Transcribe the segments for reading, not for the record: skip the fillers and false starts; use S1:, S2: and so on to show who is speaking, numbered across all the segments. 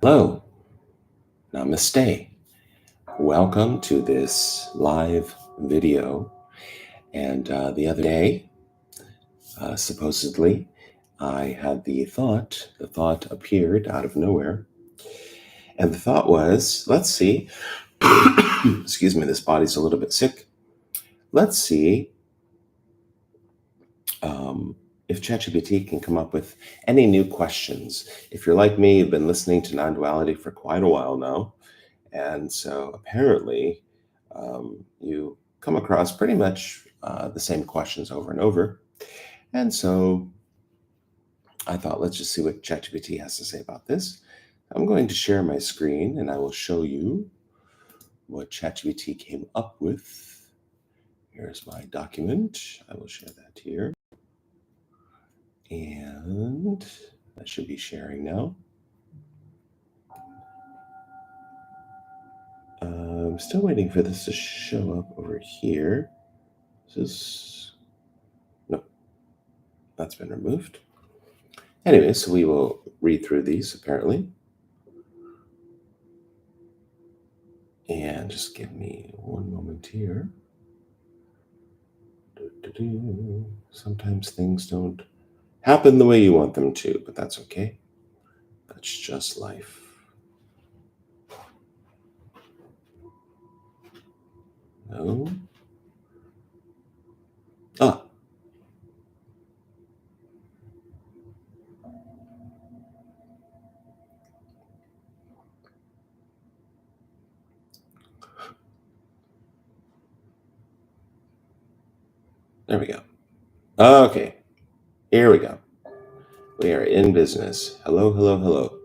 S1: Hello, namaste. Welcome to this live video. And the other day, supposedly, I had the thought appeared out of nowhere. And the thought was, let's see, excuse me, this body's a little bit sick. Let's see if ChatGPT can come up with any new questions. If you're like me, you've been listening to non-duality for quite a while now. And so apparently, you come across pretty much the same questions over and over. And so I thought, let's just see what ChatGPT has to say about this. I'm going to share my screen and I will show you what ChatGPT came up with. Here's my document. I will share that here. And I should be sharing now. I'm still waiting for this to show up over here. No, that's been removed. Anyway, so we will read through these apparently. And just give me one moment here. Sometimes things don't happen the way you want them to, but that's okay. That's just life. No. There we go. Okay, here we go. We are in business. Hello, hello, hello.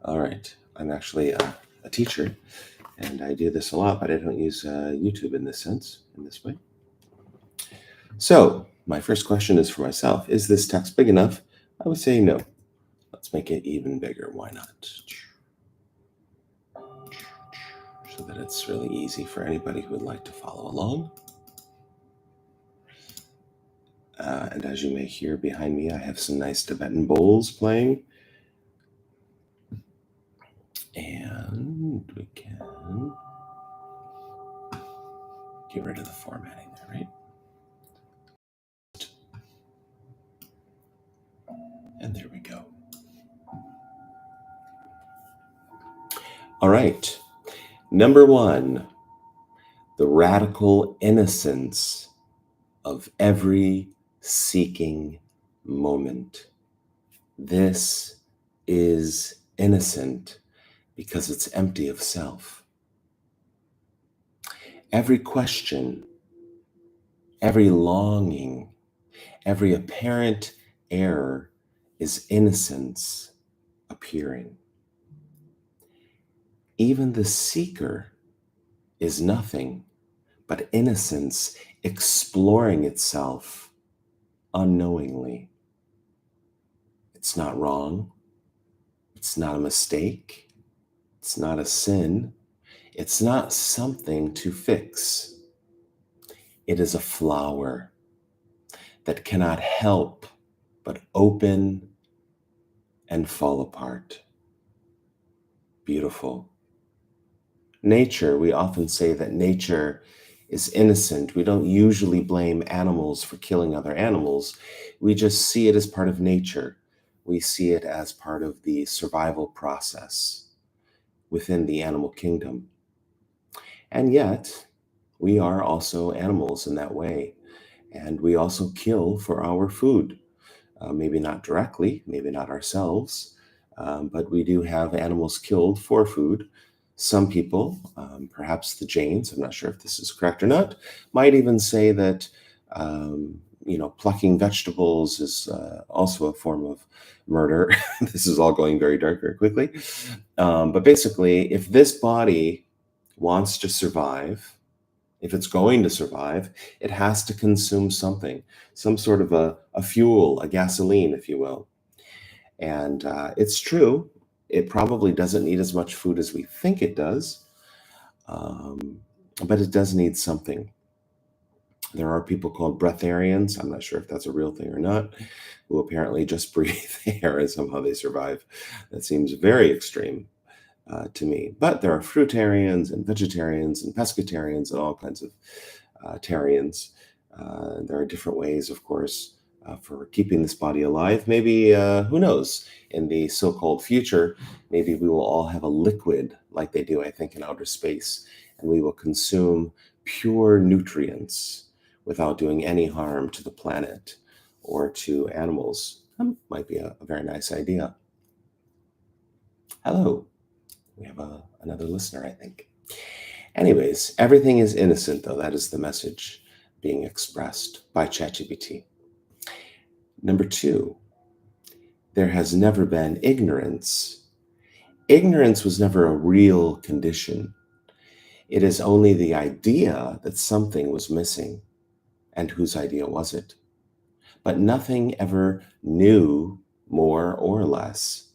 S1: All right, I'm actually a teacher, and I do this a lot, but I don't use YouTube in this way. So my first question is for myself. Is this text big enough? I would say no. Let's make it even bigger. Why not? So that it's really easy for anybody who would like to follow along. And as you may hear behind me, I have some nice Tibetan bowls playing. And we can get rid of the formatting there, right? And there we go. All right. Number one, the radical innocence of every seeking moment. This is innocent because it's empty of self. Every question, every longing, every apparent error is innocence appearing. Even the seeker is nothing but innocence exploring itself unknowingly. It's not wrong. It's not a mistake. It's not a sin. It's not something to fix. It is a flower that cannot help but open and fall apart. Beautiful. Nature, we often say that nature is innocent. We don't usually blame animals for killing other animals. We just see it as part of nature. We see it as part of the survival process within the animal kingdom. And yet, we are also animals in that way. And we also kill for our food. Maybe not directly, maybe not ourselves, but we do have animals killed for food. Some people, perhaps the Jains, I'm not sure if this is correct or not, might even say that plucking vegetables is also a form of murder. This is all going very dark very quickly. But basically, if this body wants to survive, if it's going to survive, it has to consume something, some sort of a fuel, a gasoline, if you will. And it's true, it probably doesn't need as much food as we think it does, but it does need something. There are people called breatharians. I'm not sure if that's a real thing or not, who apparently just breathe air and somehow they survive. That seems very extreme to me. But there are fruitarians and vegetarians and pescatarians and all kinds of tarians. There are different ways, of course, for keeping this body alive. Maybe, who knows, in the so called future, maybe we will all have a liquid like they do, I think, in outer space, and we will consume pure nutrients without doing any harm to the planet or to animals. That might be a very nice idea. Hello. We have another listener, I think. Anyways, everything is innocent, though. That is the message being expressed by ChatGPT. Number two, there has never been ignorance. Ignorance was never a real condition. It is only the idea that something was missing. And whose idea was it? But nothing ever knew more or less.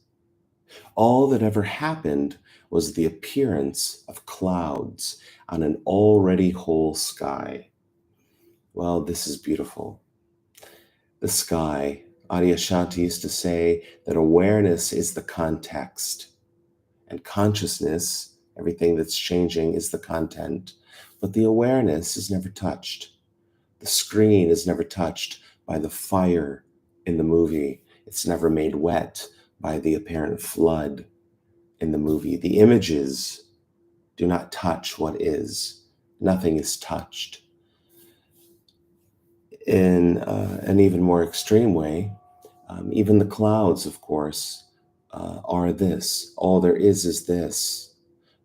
S1: All that ever happened was the appearance of clouds on an already whole sky. Well, this is beautiful. The sky, Adyashanti used to say that awareness is the context, and consciousness, everything that's changing, is the content. But the awareness is never touched. The screen is never touched by the fire in the movie. It's never made wet by the apparent flood in the movie. The images do not touch what is. Nothing is touched. In an even more extreme way, even the clouds, of course, are this. All there is this.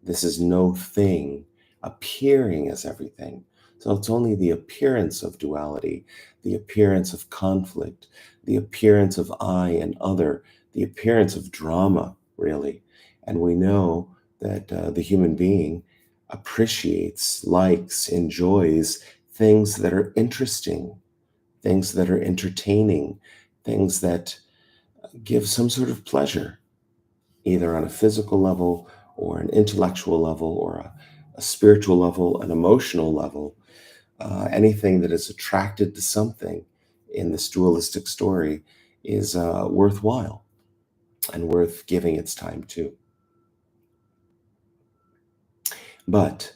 S1: This is no thing appearing as everything. So it's only the appearance of duality, the appearance of conflict, the appearance of I and other, the appearance of drama, really. And we know that the human being appreciates, likes, enjoys things that are interesting, things that are entertaining, things that give some sort of pleasure, either on a physical level or an intellectual level or a spiritual level, an emotional level. Anything that is attracted to something in this dualistic story is worthwhile and worth giving its time to. But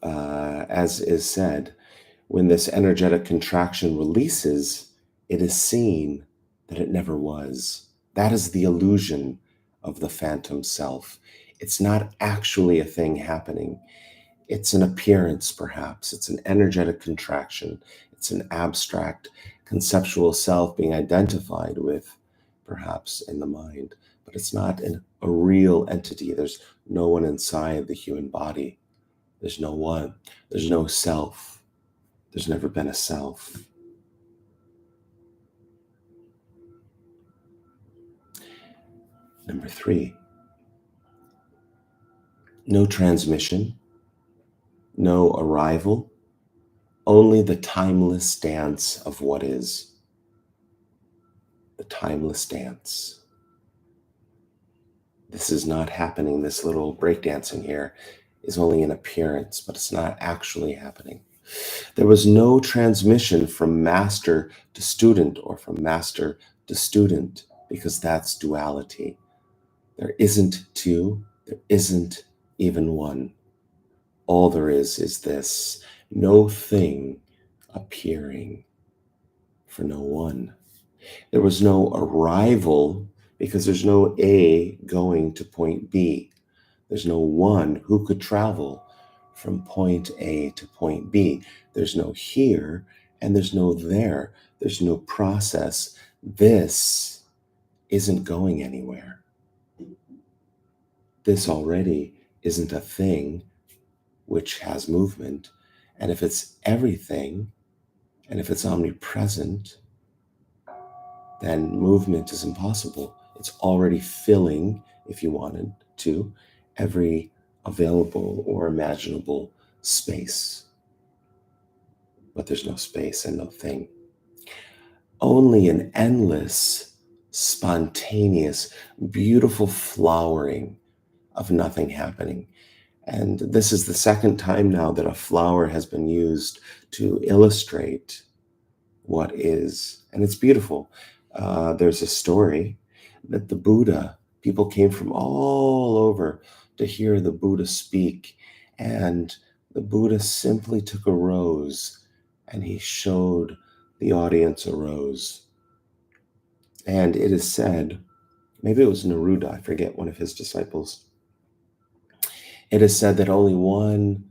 S1: as is said, when this energetic contraction releases, it is seen that it never was. That is the illusion of the phantom self. It's not actually a thing happening. It's an appearance, perhaps. It's an energetic contraction. It's an abstract conceptual self being identified with, perhaps, in the mind. But it's not a real entity. There's no one inside the human body. There's no one. There's no self. There's never been a self. Number three, no transmission, no arrival, only the timeless dance of what is. The timeless dance. This is not happening. This little breakdancing here is only an appearance, but it's not actually happening. There was no transmission from master to student or from master to student, because that's duality. There isn't two, there isn't even one. All there is this, no thing appearing for no one. There was no arrival because there's no A going to point B. There's no one who could travel from point A to point B. There's no here and there's no there. There's no process. This isn't going anywhere. This already isn't a thing which has movement. And if it's everything, and if it's omnipresent, then movement is impossible. It's already filling, if you wanted to, every available or imaginable space. But there's no space and no thing. Only an endless, spontaneous, beautiful flowering of nothing happening. And this is the second time now that a flower has been used to illustrate what is. And it's beautiful. There's a story that the Buddha, people came from all over to hear the Buddha speak. And the Buddha simply took a rose and he showed the audience a rose. And it is said, maybe it was Neruda, I forget, one of his disciples. It is said that only one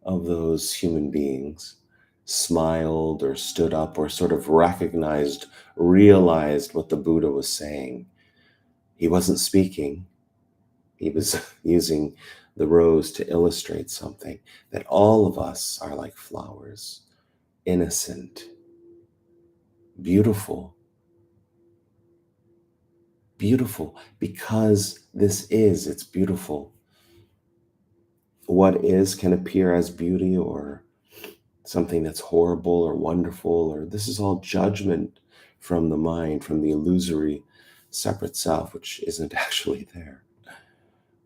S1: of those human beings smiled or stood up or sort of recognized, realized what the Buddha was saying. He wasn't speaking, he was using the rose to illustrate something, that all of us are like flowers, innocent, beautiful, beautiful, because it's beautiful. What is can appear as beauty or something that's horrible or wonderful, or this is all judgment from the mind, from the illusory separate self, which isn't actually there.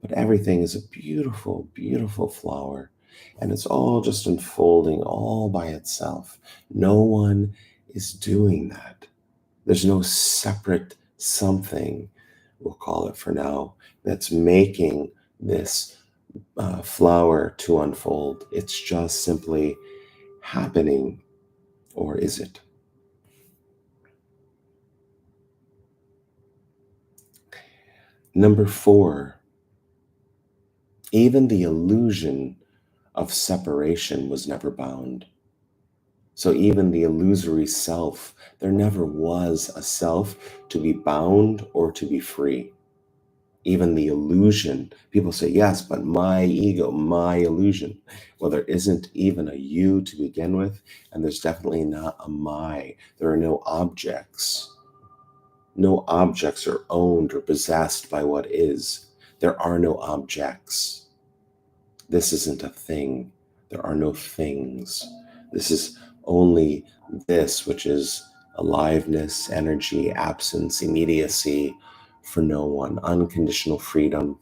S1: But everything is a beautiful, beautiful flower, and it's all just unfolding all by itself. No one is doing that. There's no separate something, we'll call it for now, that's making this flower to unfold. It's just simply happening, or is it? Number four, even the illusion of separation was never bound. So even the illusory self, there never was a self to be bound or to be free. Even the illusion, people say, yes, but my ego, my illusion. Well, there isn't even a you to begin with, and there's definitely not a my. There are no objects. No objects are owned or possessed by what is. There are no objects. This isn't a thing. There are no things. This is only this, which is aliveness, energy, absence, immediacy for no one, unconditional freedom,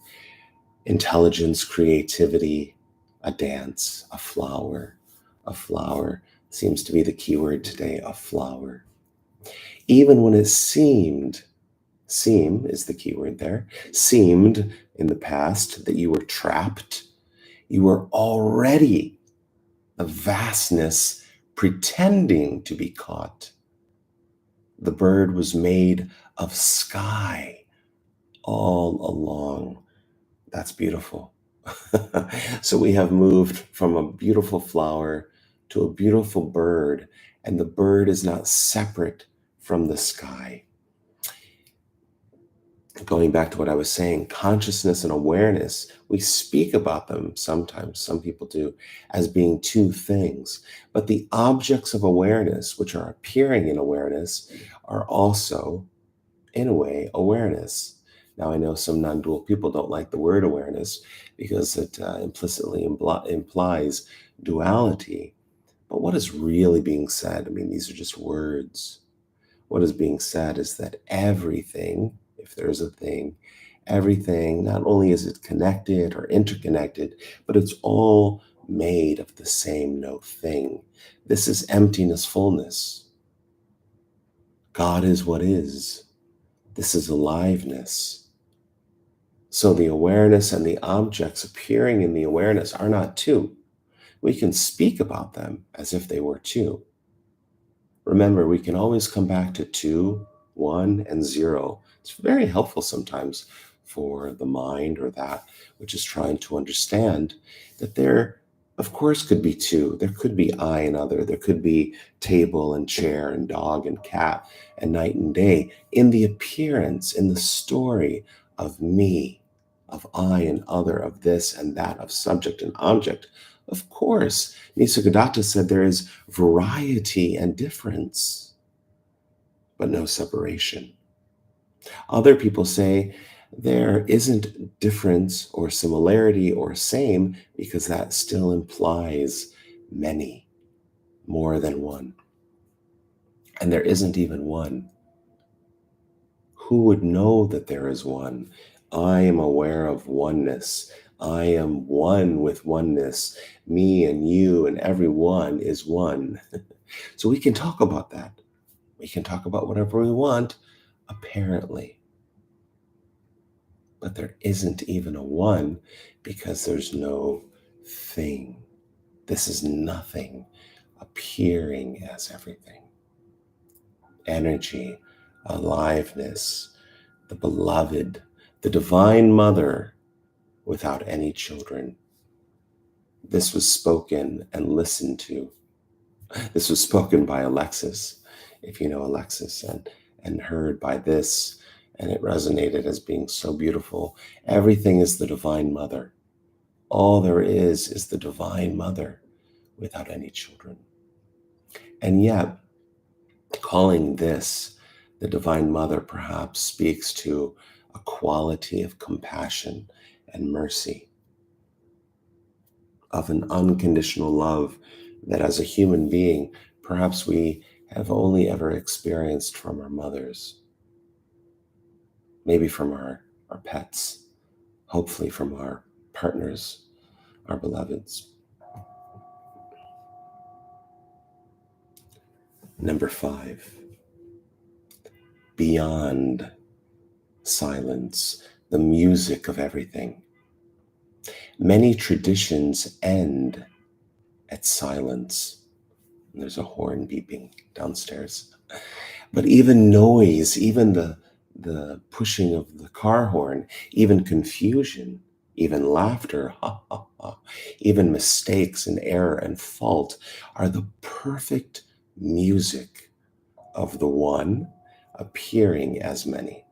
S1: intelligence, creativity, a dance, a flower. A flower seems to be the key word today, a flower. Even when it seem is the key word there, seemed in the past that you were trapped, you were already the vastness pretending to be caught. The bird was made of sky all along. That's beautiful. So we have moved from a beautiful flower to a beautiful bird, and the bird is not separate from the sky. Going back to what I was saying, consciousness and awareness, we speak about them sometimes, some people do, as being two things. But the objects of awareness, which are appearing in awareness, are also, in a way, awareness. Now, I know some non dual people don't like the word awareness because it implicitly implies duality. But what is really being said? I mean, these are just words. What is being said is that everything, if there's a thing, everything, not only is it connected or interconnected, but it's all made of the same no thing. This is emptiness, fullness. God is what is. This is aliveness. So the awareness and the objects appearing in the awareness are not two. We can speak about them as if they were two. Remember, we can always come back to 2, 1, and 0. It's very helpful sometimes for the mind or that which is trying to understand that there, of course, could be two. There could be I and other. There could be table and chair and dog and cat and night and day in the appearance, in the story of me, of I and other, of this and that, of subject and object. Of course, Nisargadatta said there is variety and difference, but no separation. Other people say there isn't difference or similarity or same because that still implies many, more than one. And there isn't even one. Who would know that there is one I am aware of oneness. I am one with oneness. Me and you and everyone is one. So we can talk about that. We can talk about whatever we want, apparently. But there isn't even a one because there's no thing. This is nothing appearing as everything. Energy, aliveness, the beloved, the divine mother without any children. This was spoken and listened to. This was spoken by Alexis, if you know Alexis, and heard by this, and it resonated as being so beautiful. Everything is the divine mother. All there is the divine mother without any children. And yet, calling this the divine mother perhaps speaks to a quality of compassion and mercy, of an unconditional love that as a human being, perhaps we have only ever experienced from our mothers, maybe from our pets, hopefully from our partners, our beloveds. Number 5, beyond silence, the music of everything. Many traditions end at silence. There's a horn beeping downstairs. But even noise, even the pushing of the car horn, even confusion, even laughter, ha ha ha, even mistakes and error and fault are the perfect music of the one appearing as many.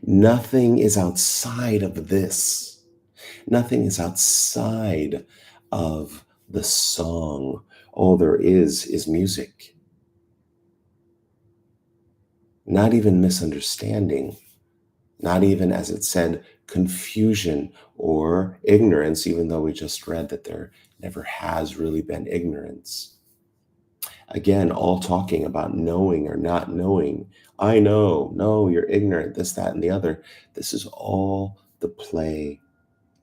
S1: Nothing is outside of this. Nothing is outside of the song. All there is music. Not even misunderstanding, not even, as it said, confusion or ignorance, even though we just read that there never has really been ignorance. Again, all talking about knowing or not knowing. I know, no, you're ignorant, this, that, and the other. This is all the play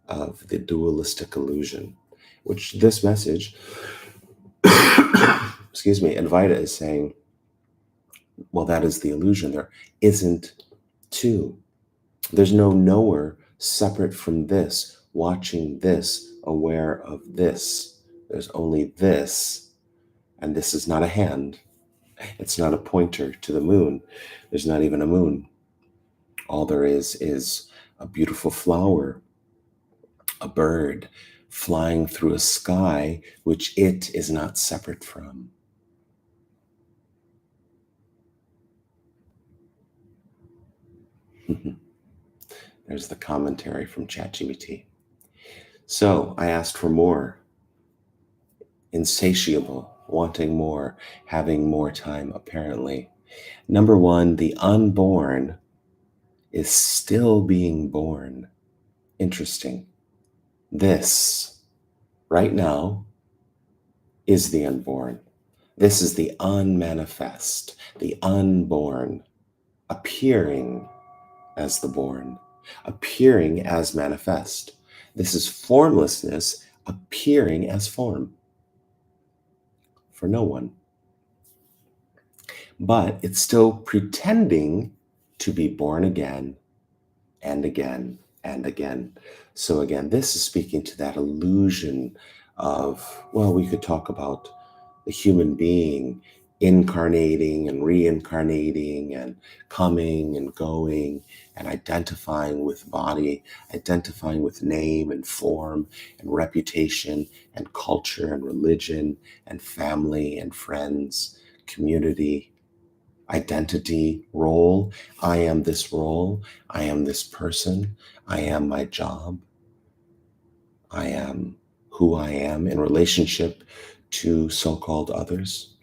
S1: of the dualistic illusion, which this message, excuse me, Advaita is saying, well, that is the illusion. There isn't two. There's no knower separate from this, watching this, aware of this. There's only this, and this is not a hand. It's not a pointer to the moon. There's not even a moon. All there is a beautiful flower, a bird flying through a sky which it is not separate from. There's the commentary from ChatGPT. So I asked for more, insatiable, wanting more, having more time, apparently. Number 1, the unborn is still being born. Interesting. This, right now, is the unborn. This is the unmanifest, the unborn, appearing as the born, appearing as manifest. This is formlessness appearing as form for no one. But it's still pretending to be born again and again and again. So again, this is speaking to that illusion of, well, we could talk about the human being incarnating and reincarnating and coming and going and identifying with body, identifying with name and form and reputation and culture and religion and family and friends, community, identity, role. I am this role. I am this person. I am my job. I am who I am in relationship to so-called others.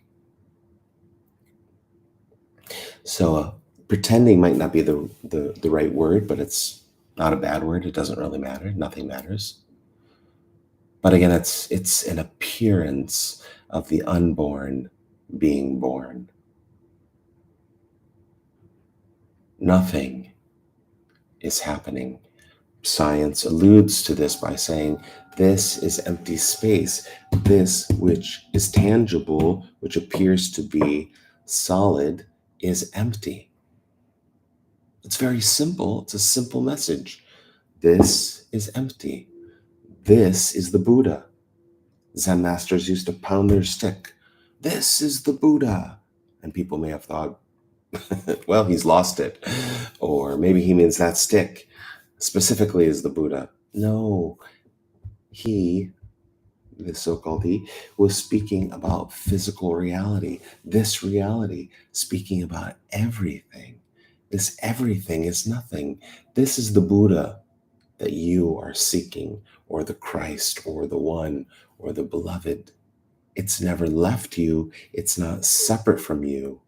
S1: So pretending might not be the right word, but it's not a bad word. It doesn't really matter. Nothing matters. But again, it's an appearance of the unborn being born. Nothing is happening. Science alludes to this by saying this is empty space. This, which is tangible, which appears to be solid, is empty. It's very simple. It's a simple message. This is empty. This is the Buddha. Zen masters used to pound their stick. This is the Buddha. And people may have thought, well, he's lost it. Or maybe he means that stick specifically is the Buddha. No, he, the so-called he, was speaking about physical reality, this reality, speaking about everything. This everything is nothing. This is the Buddha that you are seeking, or the Christ, or the one, or the beloved. It's never left you. It's not separate from you.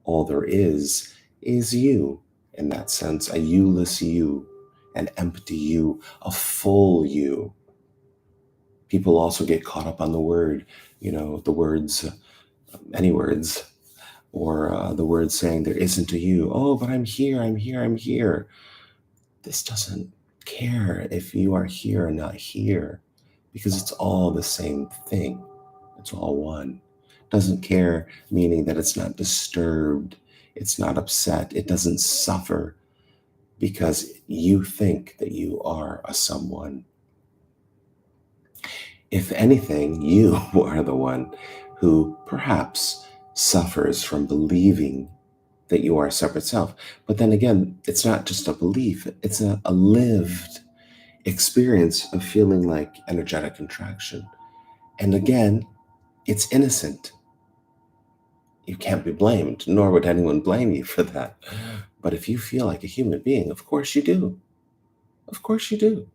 S1: All there is you. In that sense, a you-less you, an empty you, a full you. People also get caught up on the word, the words, many words, or the words saying there isn't a you. Oh, but I'm here, I'm here, I'm here. This doesn't care if you are here or not here, because it's all the same thing. It's all one. Doesn't care, meaning that it's not disturbed, it's not upset, it doesn't suffer because you think that you are a someone. If anything, you are the one who perhaps suffers from believing that you are a separate self. But then again, it's not just a belief, it's a lived experience of feeling like energetic contraction. And again, it's innocent. You can't be blamed, nor would anyone blame you for that. But if you feel like a human being, of course you do. Of course you do.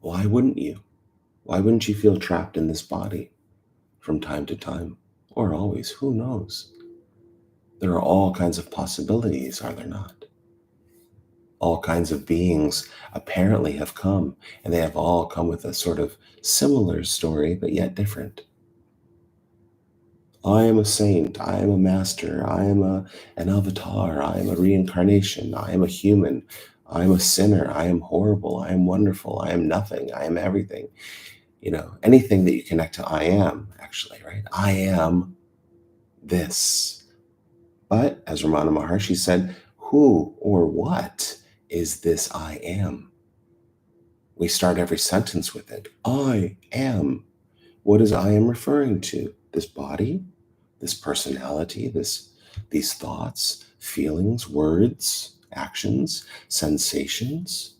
S1: Why wouldn't you? Why wouldn't you feel trapped in this body from time to time? Or always? Who knows? There are all kinds of possibilities, are there not? All kinds of beings apparently have come, and they have all come with a sort of similar story, but yet different. I am a saint, I am a master, I am an avatar, I am a reincarnation, I am a human, I am a sinner, I am horrible, I am wonderful, I am nothing, I am everything. Anything that you connect to I am, actually, right? I am this. But as Ramana Maharshi said, who or what is this I am? We start every sentence with it. I am. What is I am referring to? This body, this personality, these thoughts, feelings, words, actions, sensations,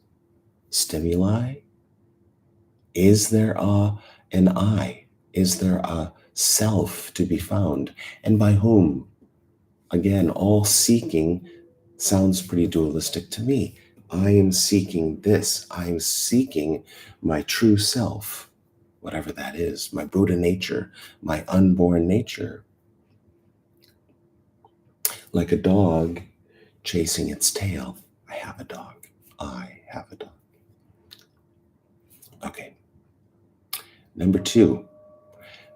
S1: stimuli. Is there an I? Is there a self to be found? And by whom? Again, all seeking sounds pretty dualistic to me. I am seeking this. I am seeking my true self, whatever that is, my Buddha nature, my unborn nature. Like a dog chasing its tail. I have a dog. I have a dog. Okay. Number 2,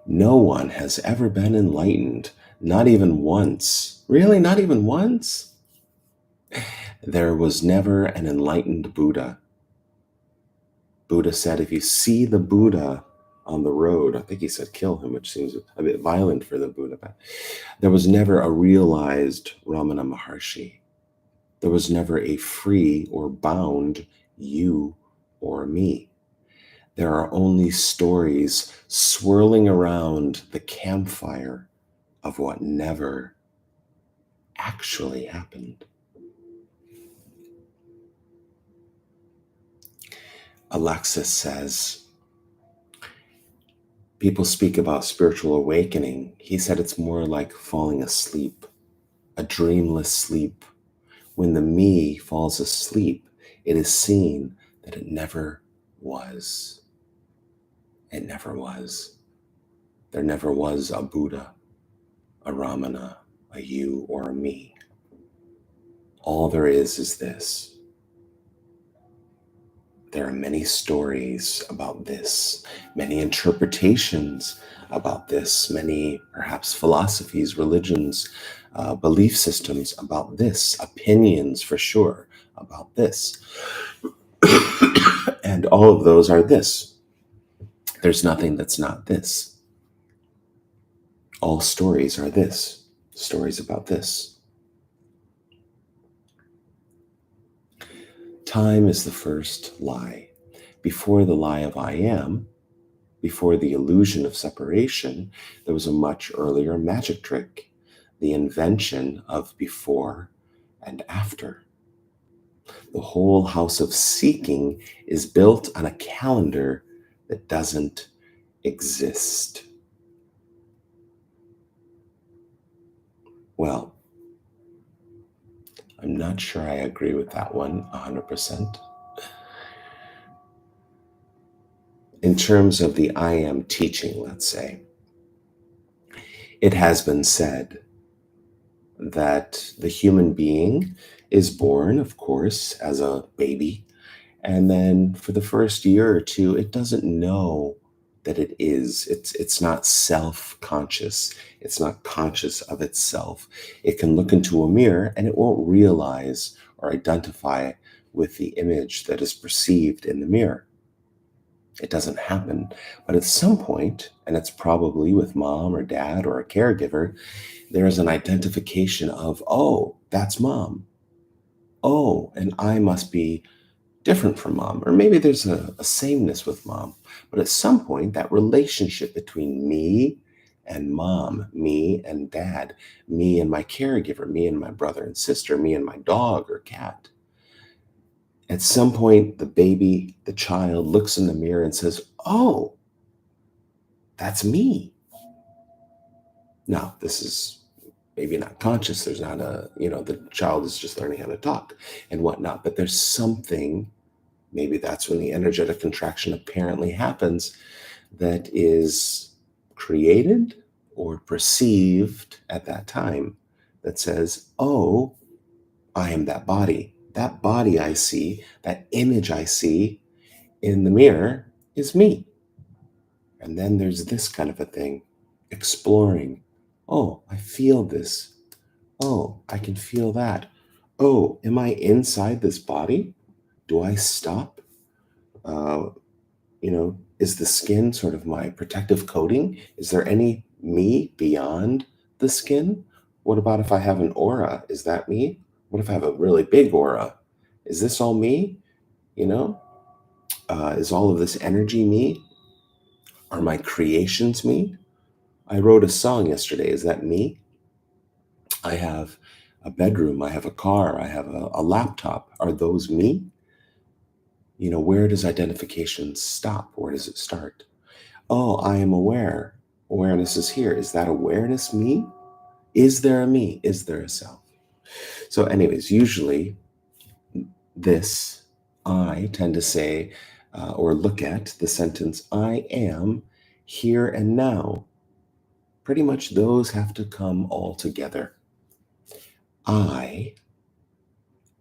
S1: no one has ever been enlightened, not even once. Really? Not even once? There was never an enlightened Buddha. Buddha said, if you see the Buddha on the road, I think he said kill him, which seems a bit violent for the Buddha, but there was never a realized Ramana Maharshi. There was never a free or bound you or me. There are only stories swirling around the campfire of what never actually happened. Alexis says, people speak about spiritual awakening. He said it's more like falling asleep, a dreamless sleep. When the me falls asleep, it is seen that it never was. It never was. There never was a Buddha, a Ramana, a you, or a me. All there is this. There are many stories about this, many interpretations about this, many perhaps philosophies, religions, belief systems about this, opinions for sure about this. And all of those are this. There's nothing that's not this. All stories are this, stories about this. Time is the first lie. Before the lie of I am, before the illusion of separation, there was a much earlier magic trick, the invention of before and after. The whole house of seeking is built on a calendar that doesn't exist. Well, I'm not sure I agree with that one 100%. In terms of the I am teaching, let's say, it has been said that the human being is born, of course, as a baby. And then for the first year or two, it doesn't know that it is. It's not self-conscious. It's not conscious of itself. It can look into a mirror and it won't realize or identify with the image that is perceived in the mirror. It doesn't happen. But at some point, and it's probably with mom or dad or a caregiver, there is an identification of, oh, that's mom. Oh, and I must be different from mom. Or maybe there's a sameness with mom. But at some point, that relationship between me and mom, me and dad, me and my caregiver, me and my brother and sister, me and my dog or cat. At some point, the baby, the child looks in the mirror and says, oh, that's me. Now, this is maybe not conscious. There's not the child is just learning how to talk and whatnot, but there's something, maybe that's when the energetic contraction apparently happens, that is created or perceived at that time that says, oh, I am that body. That body I see, that image I see in the mirror is me. And then there's this kind of a thing, exploring. Oh, I feel this. Oh, I can feel that. Oh, am I inside this body? Do I stop? Is the skin sort of my protective coating? Is there any me beyond the skin? What about if I have an aura? Is that me? What if I have a really big aura? Is this all me? You know, is all of this energy me? Are my creations me? I wrote a song yesterday. Is that me? I have a bedroom. I have a car. I have a laptop. Are those me? Where does identification stop? Where does it start? Oh, I am aware. Awareness is here. Is that awareness me? Is there a me? Is there a self? So, anyways, usually this, I tend to say or look at the sentence, I am here and now. Pretty much those have to come all together. I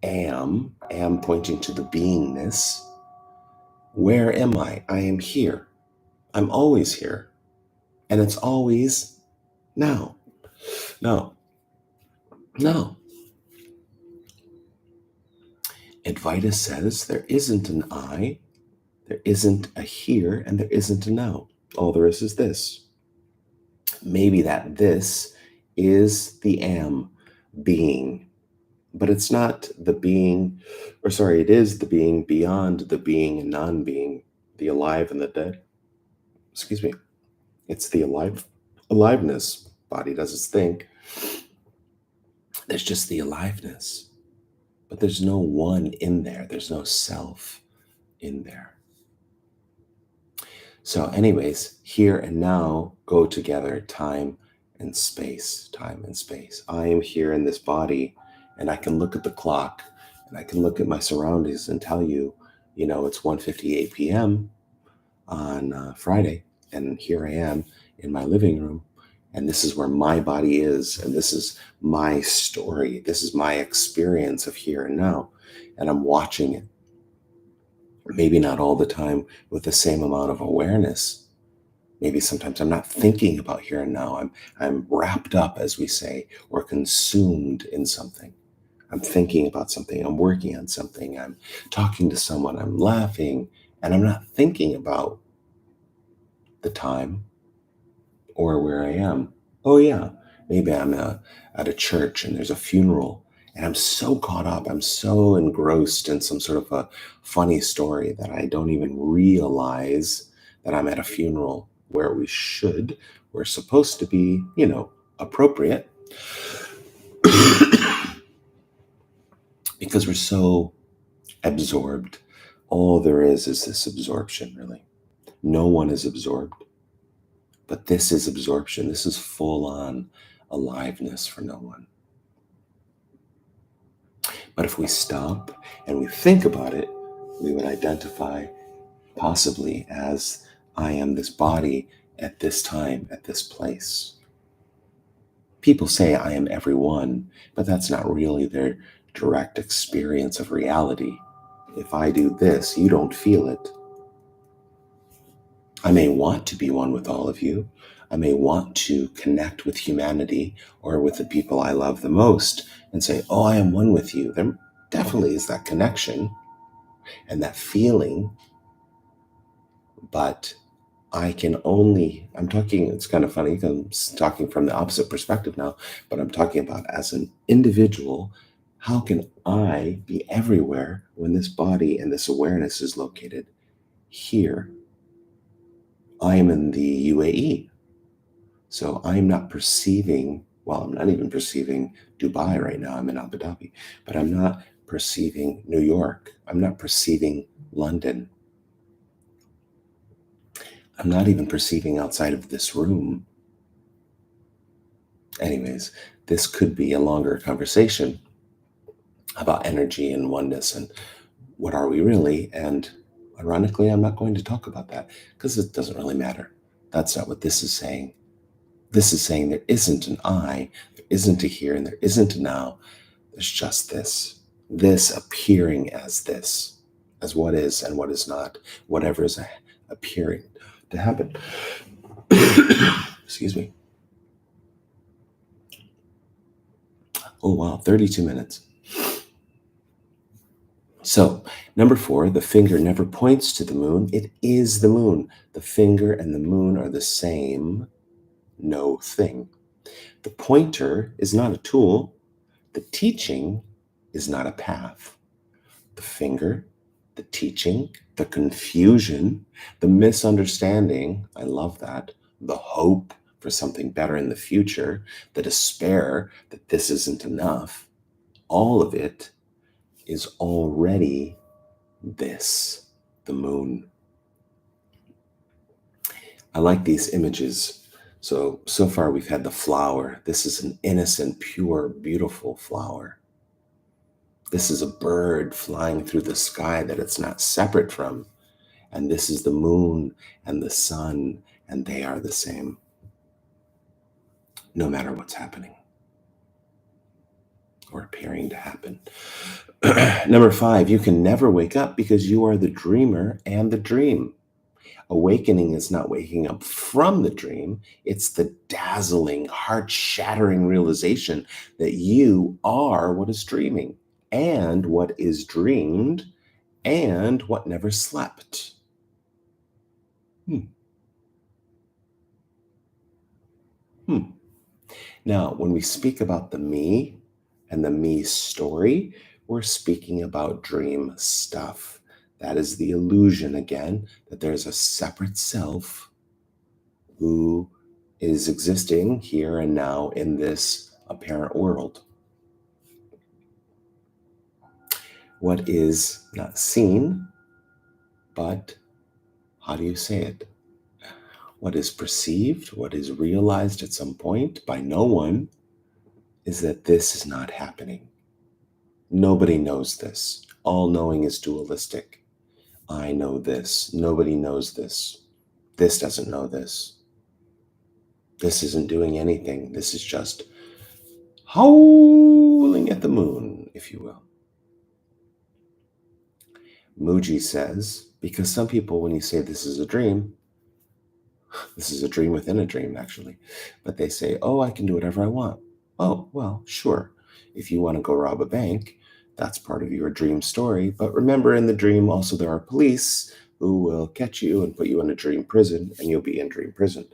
S1: am pointing to the beingness. Where am I? I am here. I'm always here. And it's always now. No, no. Advaita says there isn't an I, there isn't a here, and there isn't a now. All there is this. Maybe that this is the am, being, but it's not the being, or sorry, it is the being beyond the being and non-being, the alive and the dead. Excuse me. It's the aliveness. Body doesn't think. There's just the aliveness. But there's no one in there. There's no self in there. So, anyways, here and now go together, time and space, time and space. I am here in this body, and I can look at the clock and I can look at my surroundings and tell you, it's 1:58 p.m. on Friday, and here I am in my living room, and this is where my body is, and this is my story. This is my experience of here and now, and I'm watching it. Maybe not all the time with the same amount of awareness, Maybe sometimes I'm not thinking about here and now. I'm wrapped up, as we say, or consumed in something. I'm thinking about something. I'm working on something. I'm talking to someone. I'm laughing, and I'm not thinking about the time or where I am. Oh, yeah, maybe I'm at a church and there's a funeral, and I'm so caught up, I'm so engrossed in some sort of a funny story that I don't even realize that I'm at a funeral where we're supposed to be, appropriate, because we're so absorbed. All there is this absorption, really. No one is absorbed, but this is absorption. This is full on aliveness for no one. But if we stop and we think about it, we would identify possibly as I am this body at this time, at this place. People say I am everyone, but that's not really their direct experience of reality. If I do this, you don't feel it. I may want to be one with all of you. I may want to connect with humanity or with the people I love the most and say, oh, I am one with you. There definitely is that connection and that feeling, but I'm talking, it's kind of funny because I'm talking from the opposite perspective now, but I'm talking about as an individual, how can I be everywhere when this body and this awareness is located here? I am in the UAE. So I'm not perceiving, well, I'm not even perceiving Dubai right now. I'm in Abu Dhabi, but I'm not perceiving New York. I'm not perceiving London. I'm not even perceiving outside of this room. Anyways, this could be a longer conversation about energy and oneness and what are we really. And ironically, I'm not going to talk about that because it doesn't really matter. That's not what this is saying. This is saying there isn't an I, there isn't a here, and there isn't a now. There's just this appearing as this, as what is and what is not, whatever is appearing to happen. Excuse me. Oh, wow, 32 minutes. So, number 4, the finger never points to the moon. It is the moon. The finger and the moon are the same, no thing. The pointer is not a tool. The teaching is not a path. The finger, the teaching, the confusion, the misunderstanding, I love that, the hope for something better in the future, the despair that this isn't enough, all of it is already this, the moon. I like these images. So far we've had the flower. This is an innocent, pure, beautiful flower. This is a bird flying through the sky that it's not separate from. And this is the moon and the sun, and they are the same, no matter what's happening or appearing to happen. Number 5, you can never wake up because you are the dreamer and the dream. Awakening is not waking up from the dream, it's the dazzling, heart shattering realization that you are what is dreaming, and what is dreamed, and what never slept. Hmm. Hmm. Now, when we speak about the me and the me story, we're speaking about dream stuff. That is the illusion again, that there's a separate self who is existing here and now in this apparent world. What is not seen, but how do you say it? What is perceived, what is realized at some point by no one, is that this is not happening. Nobody knows this. All knowing is dualistic. I know this. Nobody knows this. This doesn't know this. This isn't doing anything. This is just howling at the moon, if you will. Muji says, because some people, when you say this is a dream, This is a dream within a dream, actually. But they say, oh, I can do whatever I want. Oh, well, sure. If you want to go rob a bank, that's part of your dream story. But remember, in the dream, also there are police who will catch you and put you in a dream prison, and you'll be in dream prison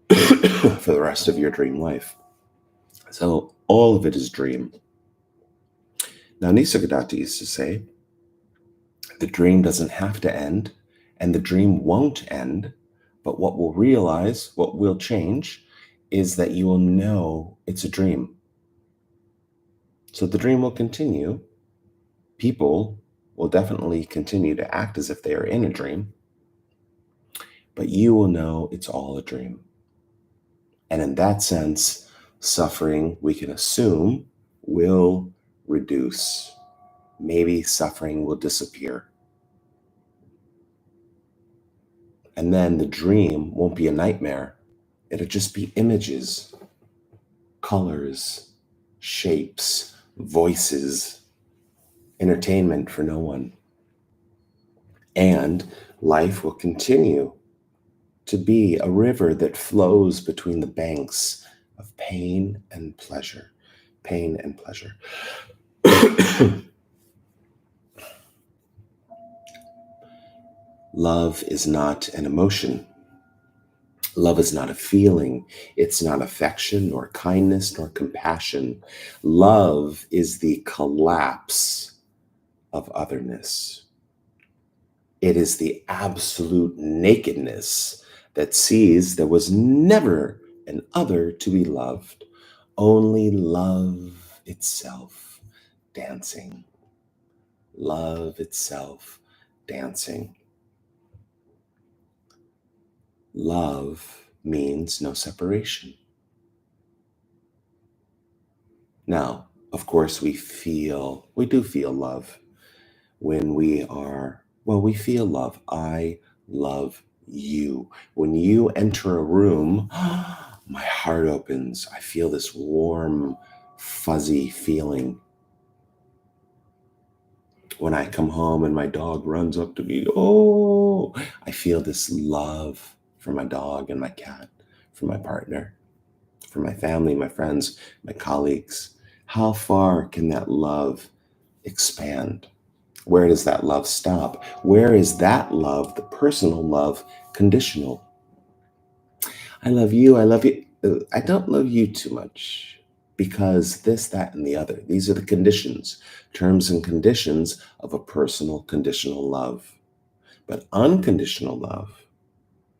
S1: for the rest of your dream life. So all of it is dream. Now, Nisargadatta used to say, the dream doesn't have to end, and the dream won't end. But what we'll realize, what will change, is that you will know it's a dream. So the dream will continue. People will definitely continue to act as if they are in a dream, but you will know it's all a dream. And in that sense, suffering, we can assume, will reduce. Maybe suffering will disappear. And then the dream won't be a nightmare. It'll just be images, colors, shapes, voices, entertainment for no one. And life will continue to be a river that flows between the banks of pain and pleasure. Pain and pleasure. Love is not an emotion. Love is not a feeling. It's not affection, nor kindness, nor compassion. Love is the collapse of otherness. It is the absolute nakedness that sees there was never an other to be loved, only love itself dancing. Love itself dancing. Love means no separation. Now, of course, we do feel love when we feel love. I love you. When you enter a room, my heart opens. I feel this warm, fuzzy feeling. When I come home and my dog runs up to me, oh, I feel this love for my dog and my cat, for my partner, for my family, my friends, my colleagues. How far can that love expand? Where does that love stop? Where is that love, the personal love, conditional? I love you. I love you. I don't love you too much because this, that, and the other. These are the conditions, terms and conditions of a personal conditional love. But unconditional love,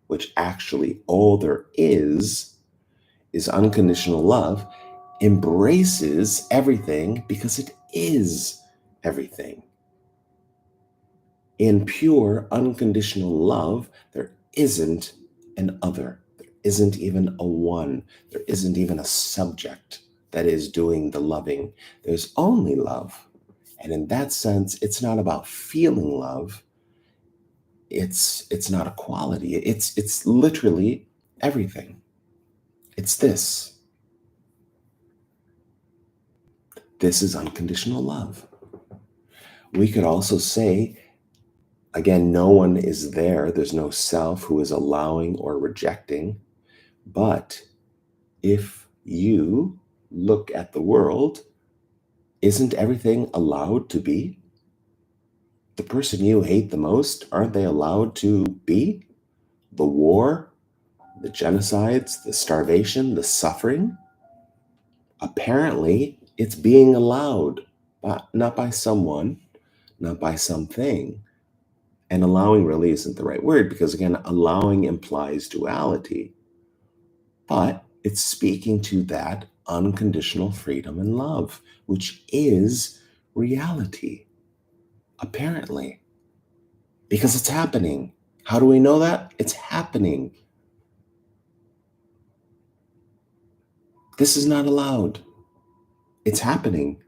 S1: which actually all there is unconditional love, embraces everything because it is everything. In pure, unconditional love, there isn't an other. There isn't even a one. There isn't even a subject that is doing the loving. There's only love. And in that sense, it's not about feeling love. It's not a quality. It's literally everything. It's this. This is unconditional love. We could also say, again, no one is there. There's no self who is allowing or rejecting. But if you look at the world, isn't everything allowed to be? The person you hate the most, aren't they allowed to be? The war, the genocides, the starvation, the suffering? Apparently, it's being allowed, but not by someone, not by something. And allowing really isn't the right word because, again, allowing implies duality. But it's speaking to that unconditional freedom and love, which is reality, apparently, because it's happening. How do we know that? It's happening. This is not allowed. It's happening.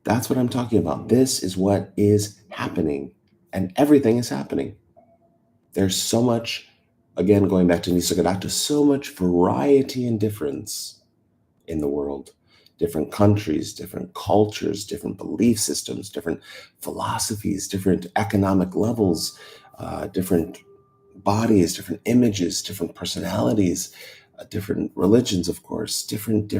S1: That's what I'm talking about. This is what is happening, and everything is happening. There's so much, again, going back to Nisargadatta, so much variety and difference in the world. Different countries, different cultures, different belief systems, different philosophies, different economic levels, different bodies, different images, different personalities, different religions, of course, different.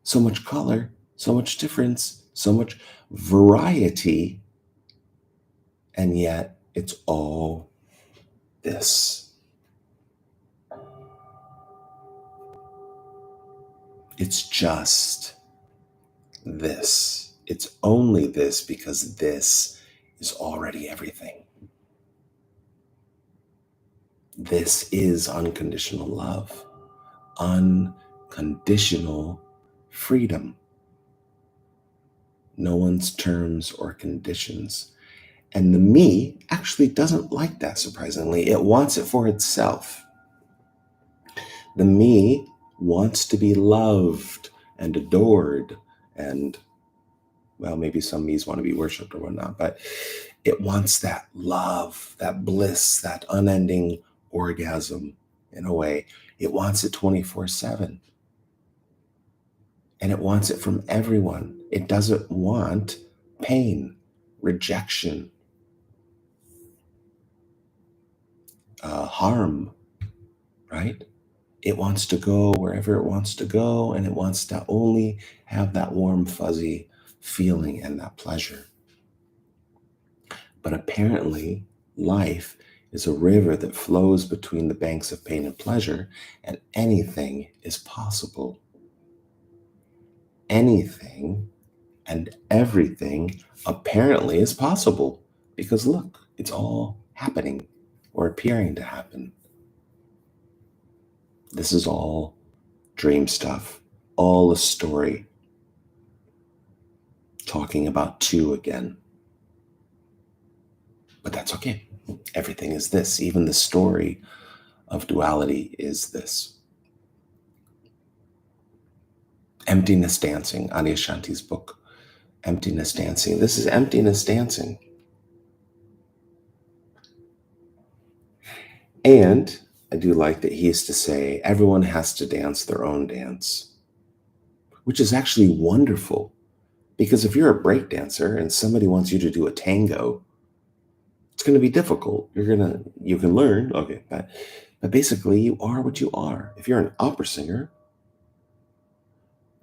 S1: So much color, so much difference, so much variety, and yet it's all this. It's just this. It's only this because this is already everything. This is unconditional love, unconditional freedom. No one's terms or conditions. And the me actually doesn't like that, surprisingly. It wants it for itself. The me wants to be loved and adored and, well, maybe some me's want to be worshipped or whatnot, but it wants that love, that bliss, that unending orgasm in a way. It wants it 24/7. And it wants it from everyone. It doesn't want pain, rejection, harm, right? It wants to go wherever it wants to go, and it wants to only have that warm, fuzzy feeling and that pleasure. But apparently, life is a river that flows between the banks of pain and pleasure, and anything is possible. Anything and everything apparently is possible because look, it's all happening or appearing to happen. This is all dream stuff, all a story, talking about two again. But that's okay. Everything is this. Even the story of duality is this. Emptiness Dancing, Adyashanti's book, Emptiness Dancing. This is emptiness dancing. And I do like that he used to say, everyone has to dance their own dance, which is actually wonderful. Because if you're a break dancer and somebody wants you to do a tango, it's going to be difficult. You can learn, okay, but basically you are what you are. If you're an opera singer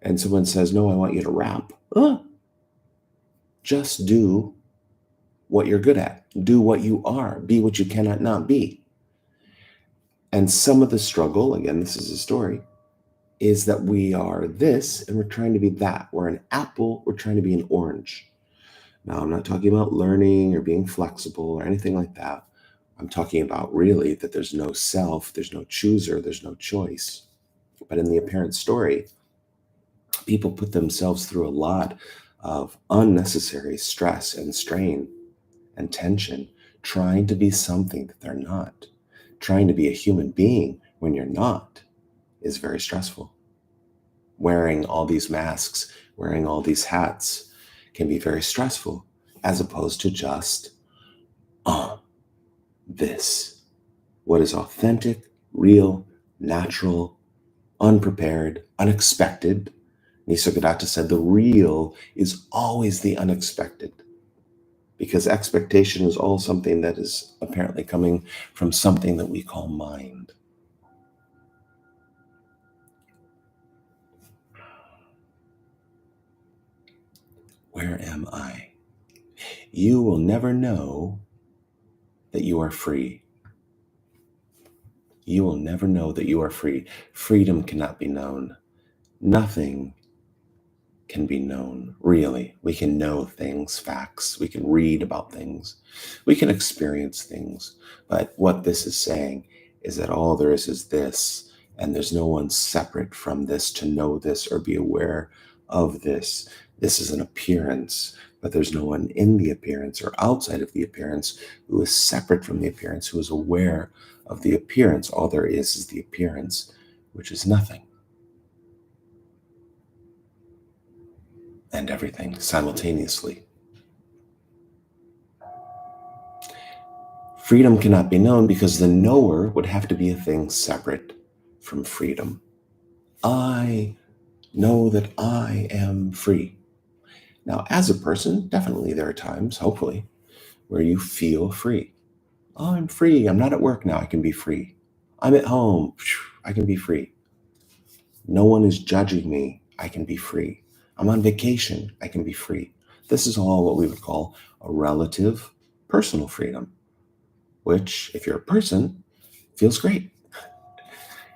S1: and someone says, no, I want you to rap, just do what you're good at. Do what you are. Be what you cannot not be. And some of the struggle, again, this is a story, is that we are this and we're trying to be that. We're an apple, we're trying to be an orange. Now, I'm not talking about learning or being flexible or anything like that. I'm talking about really that there's no self, there's no chooser, there's no choice. But in the apparent story, people put themselves through a lot of unnecessary stress and strain and tension trying to be something that they're not. Trying to be a human being when you're not is very stressful. Wearing all these masks, wearing all these hats can be very stressful, as opposed to just this. What is authentic, real, natural, unprepared, unexpected. Nisargadatta said the real is always the unexpected, because expectation is all something that is apparently coming from something that we call mind. Where am I? You will never know that you are free. You will never know that you are free. Freedom cannot be known. Nothing can be known, really. We can know things, facts. We can read about things. We can experience things. But what this is saying is that all there is this, and there's no one separate from this to know this or be aware of this. This is an appearance, but there's no one in the appearance or outside of the appearance who is separate from the appearance, who is aware of the appearance. All there is the appearance, which is nothing. And everything simultaneously. Freedom cannot be known because the knower would have to be a thing separate from freedom. I know that I am free. Now, as a person, definitely there are times, hopefully, where you feel free. Oh, I'm free. I'm not at work now. I can be free. I'm at home. I can be free. No one is judging me. I can be free. I'm on vacation. I can be free. This is all what we would call a relative personal freedom, which, if you're a person, feels great.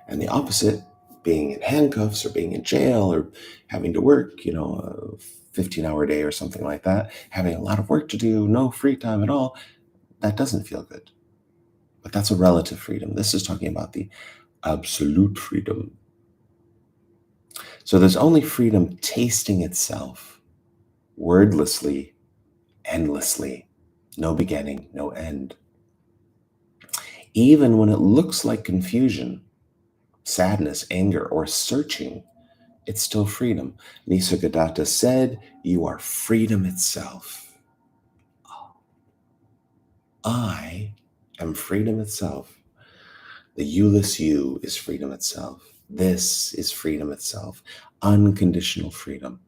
S1: And the opposite, being in handcuffs or being in jail or having to work, a 15-hour day or something like that, having a lot of work to do, no free time at all, that doesn't feel good. But that's a relative freedom. This is talking about the absolute freedom. So there's only freedom tasting itself, wordlessly, endlessly, no beginning, no end. Even when it looks like confusion, sadness, anger, or searching, it's still freedom. Nisargadatta said, "You are freedom itself." I am freedom itself. The you-less you is freedom itself. This is freedom itself. Unconditional freedom.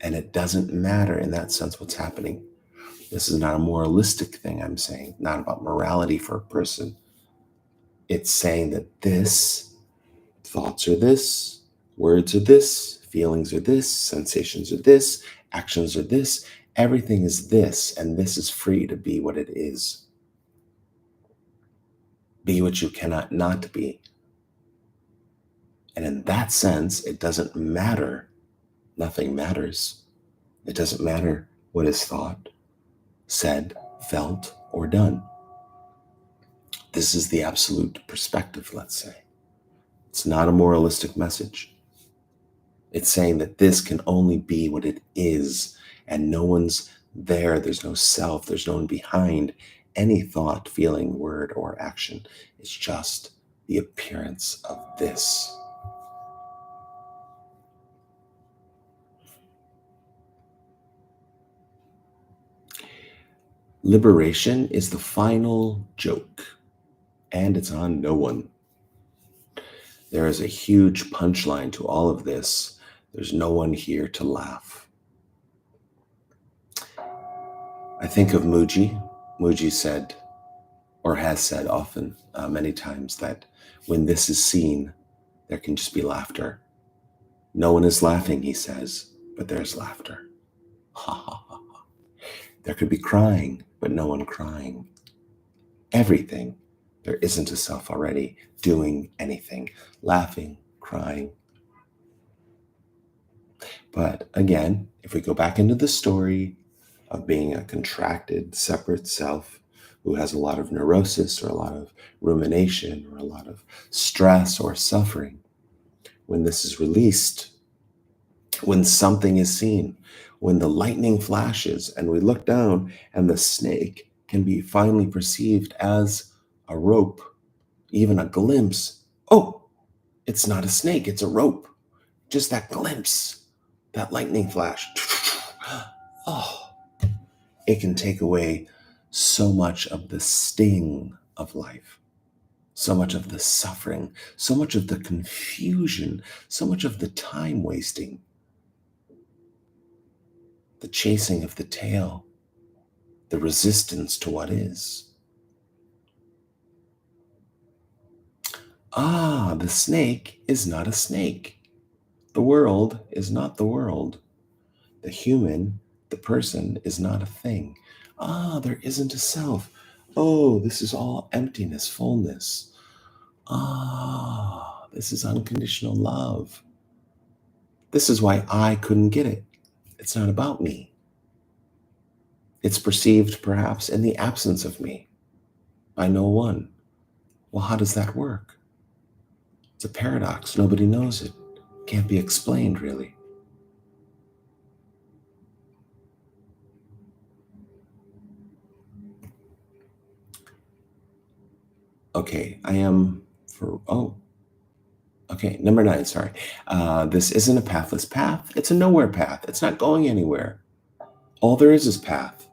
S1: And it doesn't matter in that sense what's happening. This is not a moralistic thing I'm saying, not about morality for a person. It's saying that this, thoughts are this, words are this, feelings are this, sensations are this, actions are this, everything is this, and this is free to be what it is. Be what you cannot not be. And in that sense, it doesn't matter. Nothing matters. It doesn't matter what is thought, said, felt, or done. This is the absolute perspective, let's say. It's not a moralistic message. It's saying that this can only be what it is, and no one's there. There's no self. There's no one behind any thought, feeling, word, or action. It's just the appearance of this. Liberation is the final joke, and it's on no one. There is a huge punchline to all of this. There's no one here to laugh. I think of Muji. Muji said, or has said often, many times, that when this is seen, there can just be laughter. No one is laughing, he says, but there's laughter. Ha ha ha. There could be crying, but no one crying. Everything. There isn't a self already doing anything, laughing, crying. But again, if we go back into the story of being a contracted, separate self who has a lot of neurosis or a lot of rumination or a lot of stress or suffering, when this is released, when something is seen, when the lightning flashes and we look down and the snake can be finally perceived as a rope, even a glimpse. Oh, it's not a snake, it's a rope. Just that glimpse, that lightning flash. Oh, it can take away so much of the sting of life, so much of the suffering, so much of the confusion, so much of the time wasting, the chasing of the tail, the resistance to what is. Ah, the snake is not a snake. The world is not the world. The human, the person, is not a thing. Ah, there isn't a self. Oh, this is all emptiness, fullness. Ah, this is unconditional love. This is why I couldn't get it. It's not about me. It's perceived perhaps in the absence of me by no one. Well, how does that work? It's a paradox. Nobody knows it. Can't be explained, really. Okay, I am for, oh, okay, number 9, sorry. This isn't a pathless path. It's a nowhere path. It's not going anywhere. All there is path.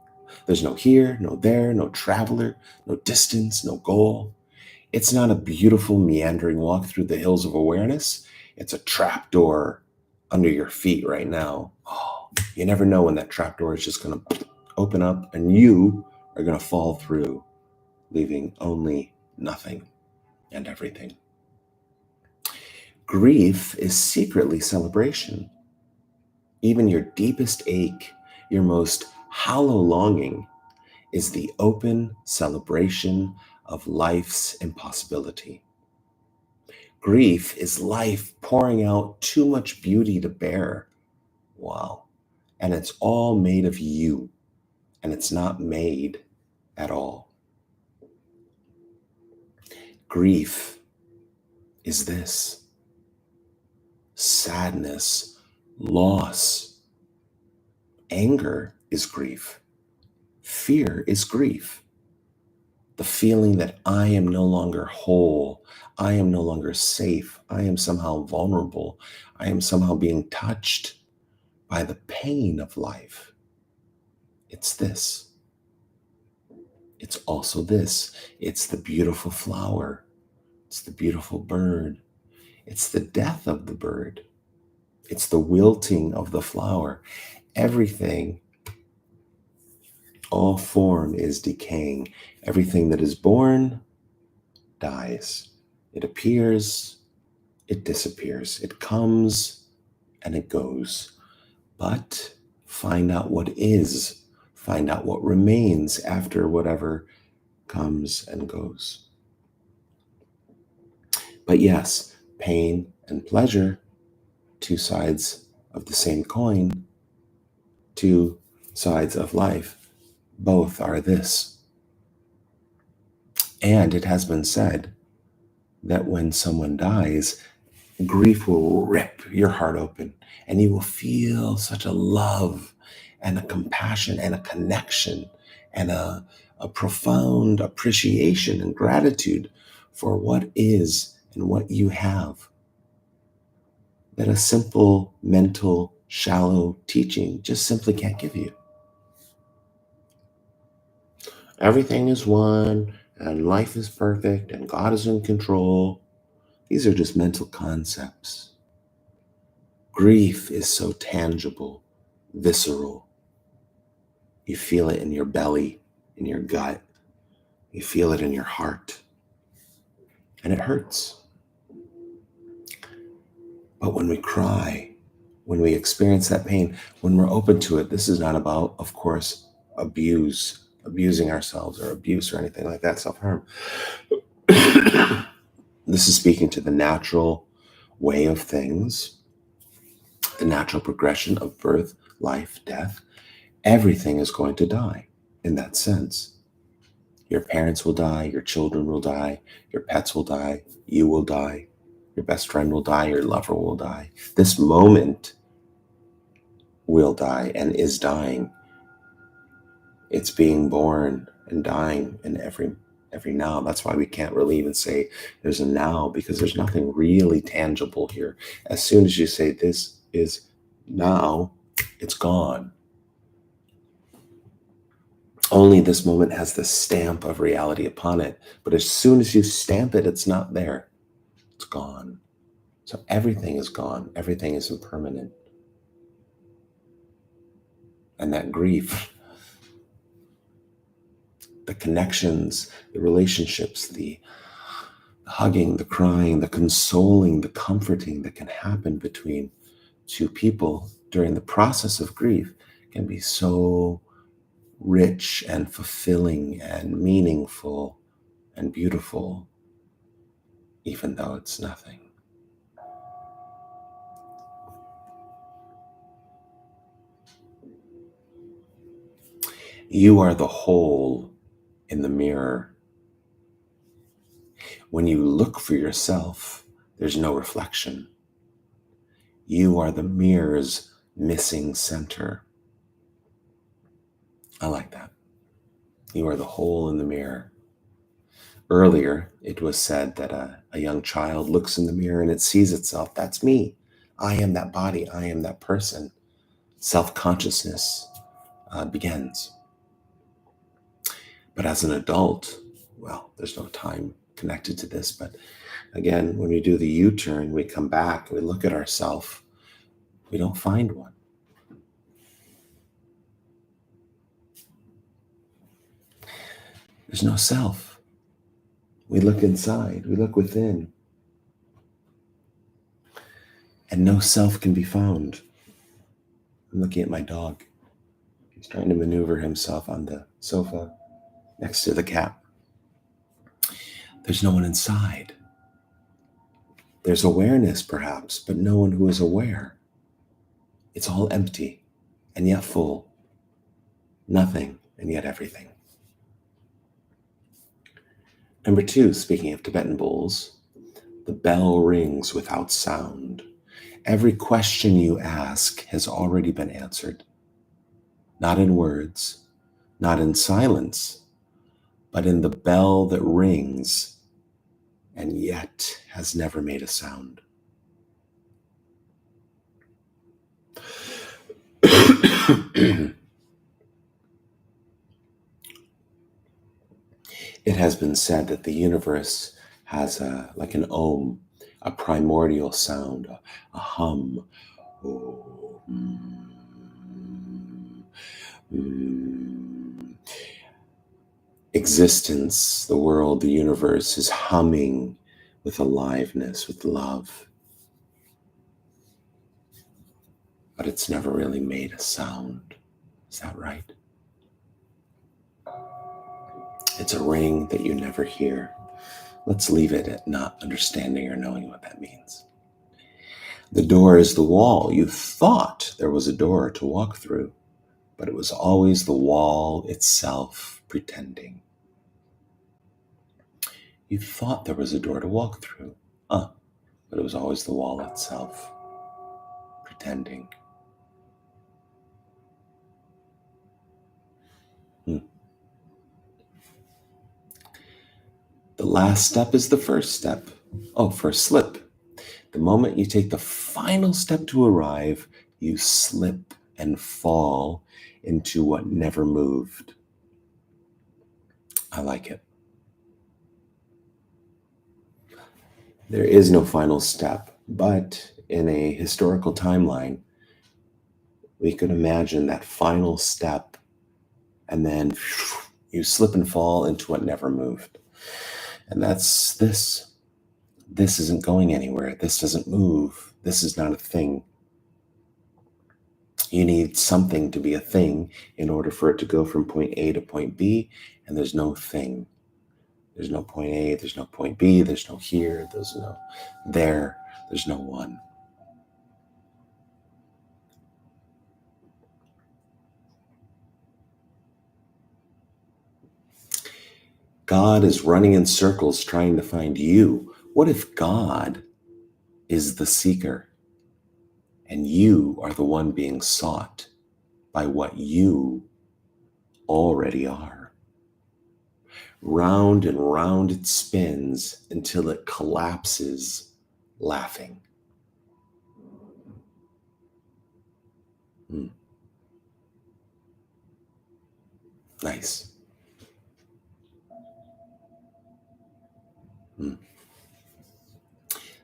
S1: There's no here, no there, no traveler, no distance, no goal. It's not a beautiful meandering walk through the hills of awareness. It's a trapdoor under your feet right now. Oh, you never know when that trapdoor is just going to open up and you are going to fall through, leaving only nothing and everything. Grief is secretly celebration. Even your deepest ache, your most hollow longing, is the open celebration of life's impossibility. Grief is life pouring out too much beauty to bear. Wow. And it's all made of you, and it's not made at all. Grief is this: sadness, loss, anger is grief, fear is grief. The feeling that I am no longer whole, I am no longer safe, I am somehow vulnerable, I am somehow being touched by the pain of life. It's this. It's also this. It's the beautiful flower. It's the beautiful bird. It's the death of the bird. It's the wilting of the flower. Everything, all form is decaying. Everything that is born dies. It appears, it disappears. It comes and it goes. But find out what is. Find out what remains after whatever comes and goes. But yes, pain and pleasure, two sides of the same coin, two sides of life, both are this. And it has been said that when someone dies, grief will rip your heart open, and you will feel such a love and a compassion and a connection and a profound appreciation and gratitude for what is and what you have, that a simple mental shallow teaching just simply can't give you. Everything is one, and life is perfect, and God is in control. These are just mental concepts. Grief is so tangible, visceral. You feel it in your belly, in your gut. You feel it in your heart. And it hurts. But when we cry, when we experience that pain, when we're open to it, this is not about, of course, abusing ourselves or abuse or anything like that, self-harm. This is speaking to the natural way of things, the natural progression of birth, life, death. Everything is going to die in that sense. Your parents will die, your children will die, your pets will die, you will die, your best friend will die, your lover will die. This moment will die and is dying. It's being born and dying in every now. That's why we can't really even say there's a now, because there's nothing really tangible here. As soon as you say this is now, it's gone. Only this moment has the stamp of reality upon it. But as soon as you stamp it, it's not there. It's gone. So everything is gone. Everything is impermanent. And that grief, the connections, the relationships, the hugging, the crying, the consoling, the comforting that can happen between two people during the process of grief can be so rich and fulfilling and meaningful and beautiful, even though it's nothing. You are the whole in the mirror. When you look for yourself, there's no reflection. You are the mirror's missing center. I like that. You are the hole in the mirror. Earlier, it was said that a young child looks in the mirror and it sees itself. That's me. I am that body. I am that person. Self-consciousness begins. But as an adult, well, there's no time connected to this, but again, when we do the U-turn, we come back, we look at ourselves, we don't find one. There's no self. We look inside, we look within, and no self can be found. I'm looking at my dog. He's trying to maneuver himself on the sofa next to the cat. There's no one inside. There's awareness, perhaps, but no one who is aware. It's all empty and yet full. Nothing and yet everything. Number 2, speaking of Tibetan bowls, the bell rings without sound. Every question you ask has already been answered. Not in words, not in silence, but in the bell that rings and yet has never made a sound. It has been said that the universe has like an ohm, a primordial sound, a hum. Oh, Existence, the world, the universe is humming with aliveness, with love. But it's never really made a sound. Is that right? It's a ring that you never hear. Let's leave it at not understanding or knowing what that means. The door is the wall. You thought there was a door to walk through, but it was always the wall itself pretending. You thought there was a door to walk through, but it was always the wall itself pretending. The last step is the first step. First slip. The moment you take the final step to arrive, you slip and fall into what never moved. I like it. There is no final step, but in a historical timeline, we could imagine that final step, and then you slip and fall into what never moved. And that's this. This isn't going anywhere. This doesn't move. This is not a thing. You need something to be a thing in order for it to go from point A to point B, and there's no thing. There's no point A, there's no point B, there's no here, there's no there, there's no one. God is running in circles trying to find you. What if God is the seeker and you are the one being sought by what you already are? Round and round it spins until it collapses, laughing. Nice.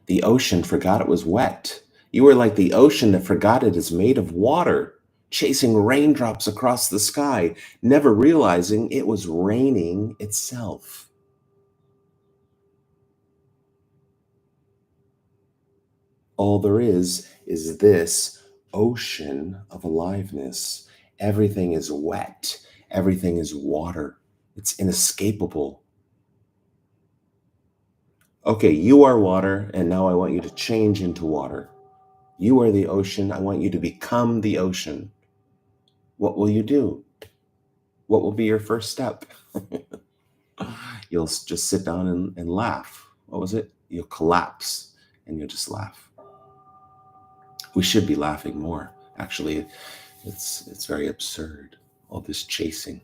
S1: The ocean forgot it was wet. You were like the ocean that forgot it is made of water, chasing raindrops across the sky, never realizing it was raining itself. All there is this ocean of aliveness. Everything is wet. Everything is water. It's inescapable. Okay, you are water, and now I want you to change into water. You are the ocean. I want you to become the ocean. What will you do? What will be your first step? You'll just sit down and laugh. What was it? You'll collapse and you'll just laugh. We should be laughing more. Actually, it's very absurd, all this chasing.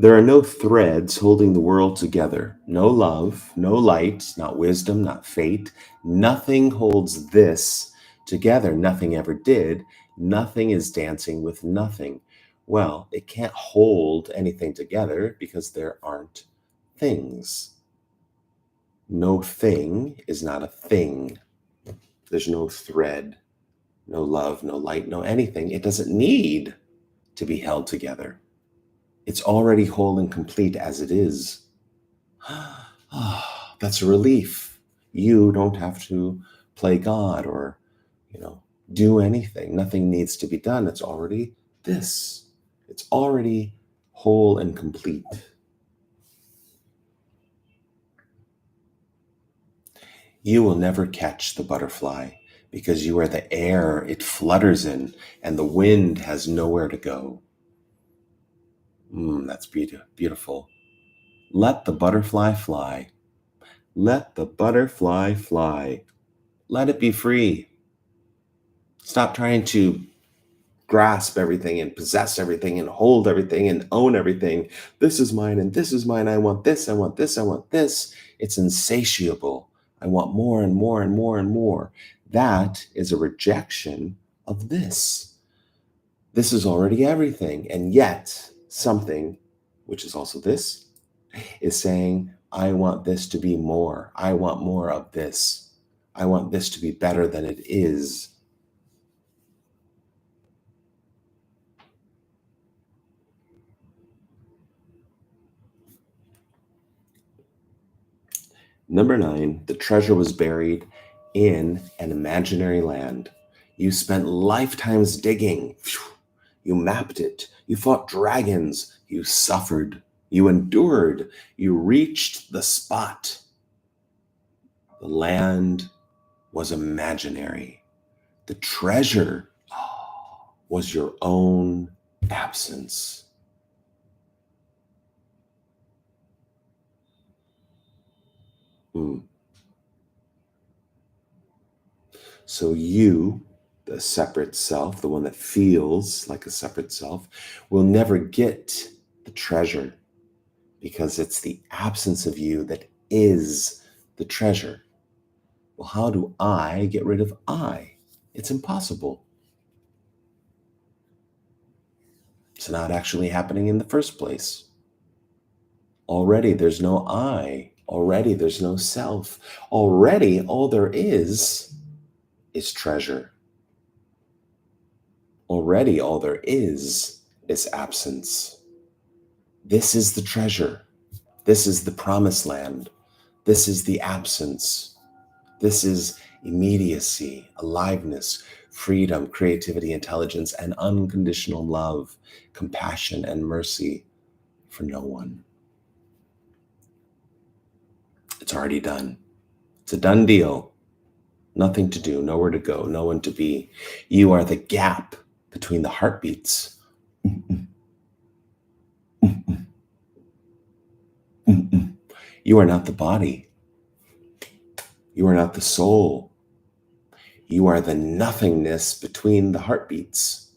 S1: There are no threads holding the world together. No love, no light, not wisdom, not fate. Nothing holds this together. Nothing ever did. Nothing is dancing with nothing. Well, it can't hold anything together because there aren't things. No thing is not a thing. There's no thread, no love, no light, no anything. It doesn't need to be held together. It's already whole and complete as it is. That's a relief. You don't have to play God or, do anything. Nothing needs to be done. It's already this. It's already whole and complete. You will never catch the butterfly because you are the air it flutters in and the wind has nowhere to go. That's beautiful. Let the butterfly fly. Let the butterfly fly. Let it be free. Stop trying to grasp everything and possess everything and hold everything and own everything. This is mine and this is mine. I want this. I want this. I want this. It's insatiable. I want more and more and more and more. That is a rejection of this. This is already everything. And yet something, which is also this, is saying, I want this to be more. I want more of this. I want this to be better than it is. Number 9, the treasure was buried in an imaginary land. You spent lifetimes digging. You mapped it. You fought dragons. You suffered. You endured. You reached the spot. The land was imaginary. The treasure was your own absence. So you, the separate self, the one that feels like a separate self, will never get the treasure because it's the absence of you that is the treasure. Well, how do I get rid of I? It's impossible. It's not actually happening in the first place. Already there's no I. Already there's no self. Already all there is treasure. Already all there is absence. This is the treasure. This is the promised land. This is the absence. This is immediacy, aliveness, freedom, creativity, intelligence, and unconditional love, compassion, and mercy for no one. It's already done. It's a done deal. Nothing to do, nowhere to go, no one to be. You are the gap between the heartbeats. You are not the body. You are not the soul. You are the nothingness between the heartbeats.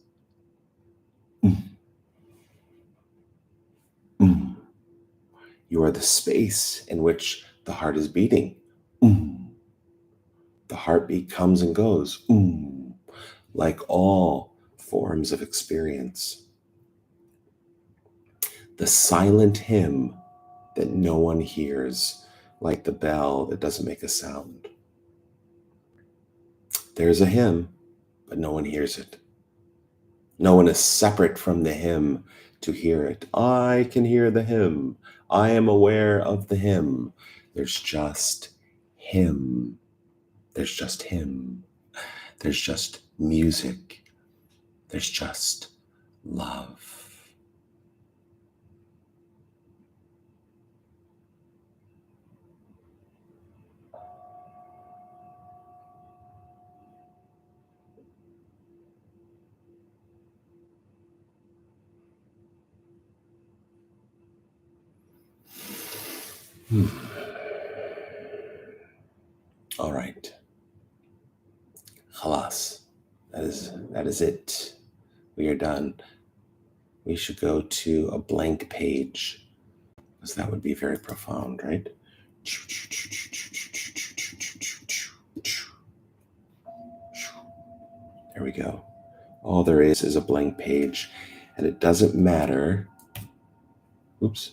S1: You are the space in which the heart is beating. The heartbeat comes and goes, like all forms of experience. The silent hymn that no one hears, like the bell that doesn't make a sound. There's a hymn, but no one hears it. No one is separate from the hymn to hear it. I can hear the hymn. I am aware of the hymn. There's just him. There's just him. There's just music. There's just love. All right. Khalas. That is it. We are done. We should go to a blank page, because that would be very profound, right? There we go. All there is a blank page, and it doesn't matter. Oops.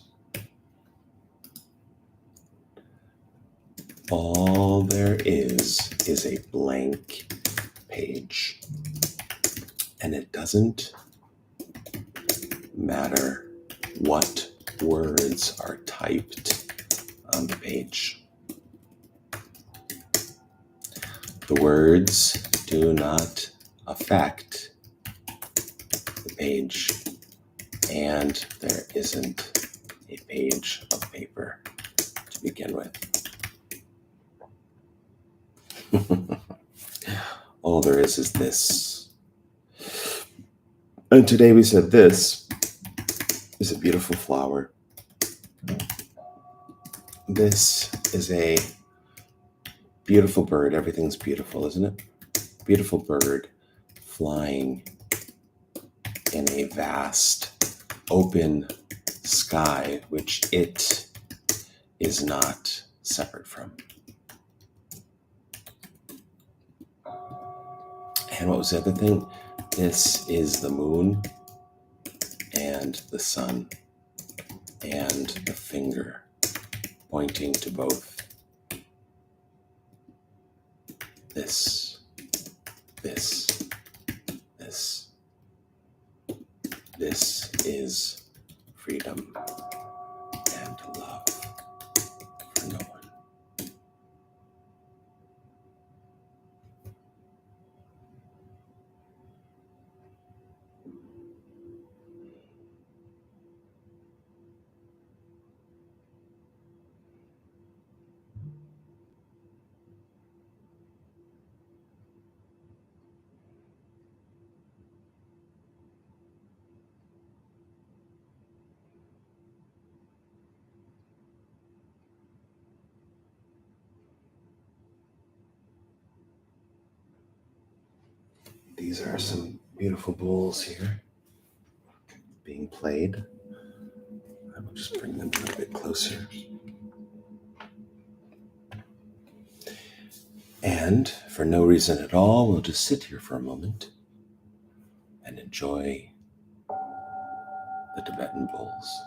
S1: All there is a blank page, and it doesn't matter What words are typed on the page? The words do not affect the page, and there isn't a page of paper to begin with. All there is this. And today we said this is a beautiful flower. This is a beautiful bird. Everything's beautiful, isn't it? Beautiful bird flying in a vast open sky, which it is not separate from. And what was the other thing? This is the moon and the sun and the finger pointing to both. This. This is freedom and love for no one. These are some beautiful bowls here being played. I will just bring them a little bit closer. And for no reason at all, we'll just sit here for a moment and enjoy the Tibetan bowls.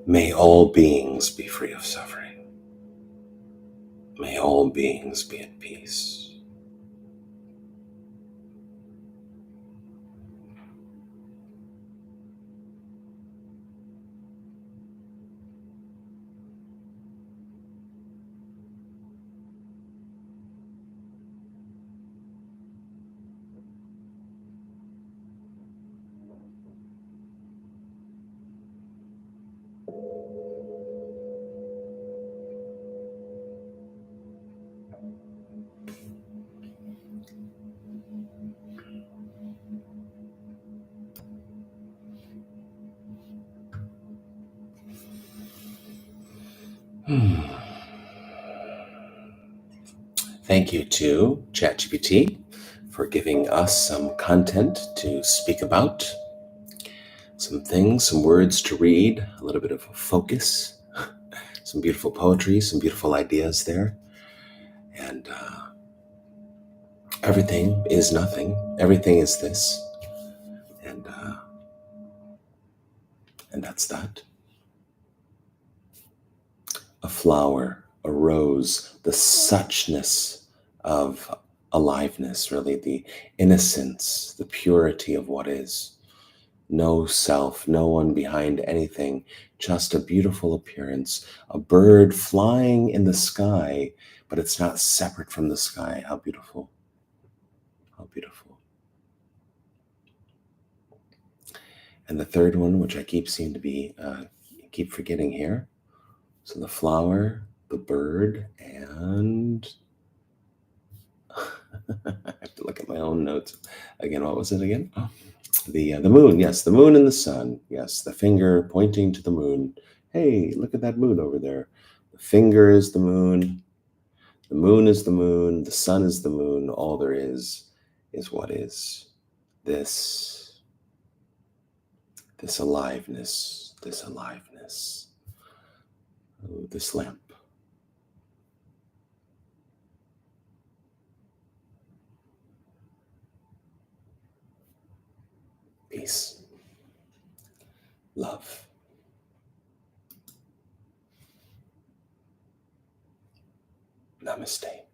S1: May all beings be free of suffering. May all beings be at peace. Thank you to ChatGPT for giving us some content to speak about, some things, some words to read, a little bit of focus, some beautiful poetry, some beautiful ideas there. And everything is nothing. Everything is this. And and that's that. A flower, a rose, the suchness of aliveness, really, the innocence, the purity of what is. No self, no one behind anything, just a beautiful appearance. A bird flying in the sky, but it's not separate from the sky. How beautiful. How beautiful. And the third one, which I keep seem to be, keep forgetting here. So the flower, the bird, and I have to look at my own notes again. What was it again? Oh, the moon. Yes, the moon and the sun. Yes, the finger pointing to the moon. Hey, look at that moon over there. The finger is the moon. The moon is the moon. The sun is the moon. All there is what is. This aliveness. This aliveness. Oh, this lamp. Peace. Love. Namaste.